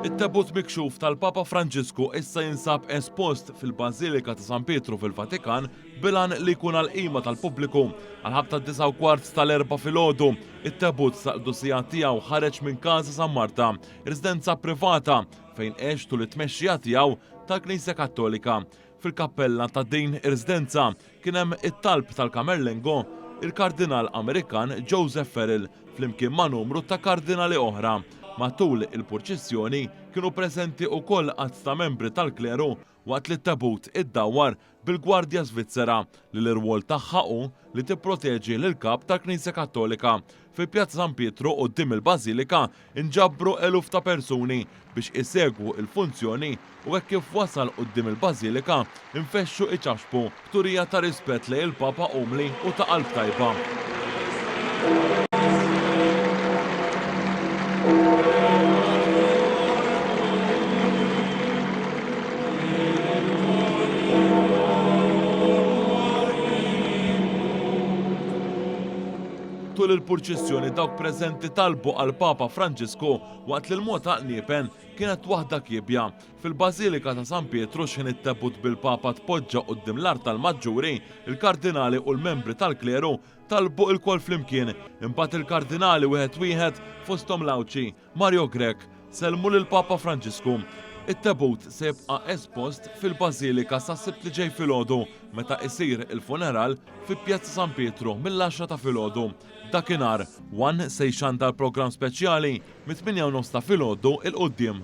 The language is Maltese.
It-tabut mikxuf tal-Papa Franġisku issa jinsab espost fil-Bażilika ta' San Pietru fil-Vatikan bilan li jkun għal-qima tal-pubbliku. Għal-ħabta 9:15 tal-4 filgħodu, it-tabut saqdusija tiegħu ħareġ minn Casa San Marta, residenza privata fejn għex tul it-tmexxija tiegħu tal-Knisja Kattolika. Fil-kappella ta' din ir-residenza kien hemm it-talb tal-Kamerlengo il-Kardinal Amerikan Joseph Farrell flimkien ma' numru ta' kardinali oħra. Matul il-purċissjoni kienu preżenti wkoll qatt ta' membri tal-kleru waqt li t-tabut iddawwar bil-Gwardja Svizzera li l-irwol tagħha hu li tipproteġi lill-kap tal-Knisja Kattolika. Fi Pjazza San Pietru quddiem il-Bażilika inġabru eluf ta' persuni biex isegwu il-funzjoni u hekk kif wasal quddiem il-Bażilika infexxu iċaxbu b'turija ta' rispett lejn il-Papa Umli u ta' qalb tajba. Tul il-purċissjoni dawk preżenti talbu għal Papa Franġisku waqt li l-mota qniepen kienet waħda kibja. Fil-Bażilika ta' San Pietru x'kien it-tabut bil-Papa tpoġġa quddiem l-art tal-Maġġuri, il-Kardinali u l-membri tal-kleru talbu il-kol flimkien. Imbagħad il-Kardinali wieħed fosthom l-Awċi Mario Grech selmu lill-Papa Franġisku. It-tabut se jibqa' espost fil-Bażilika sa' Sibt li ġej filgħodu meta jsir il-funeral fi Pjazza San Pietru mill-10 ta' filgħodu. Dakinhar Wan se jxandar programm speċjali mit-8:30 ta' filgħodu il-qudiem.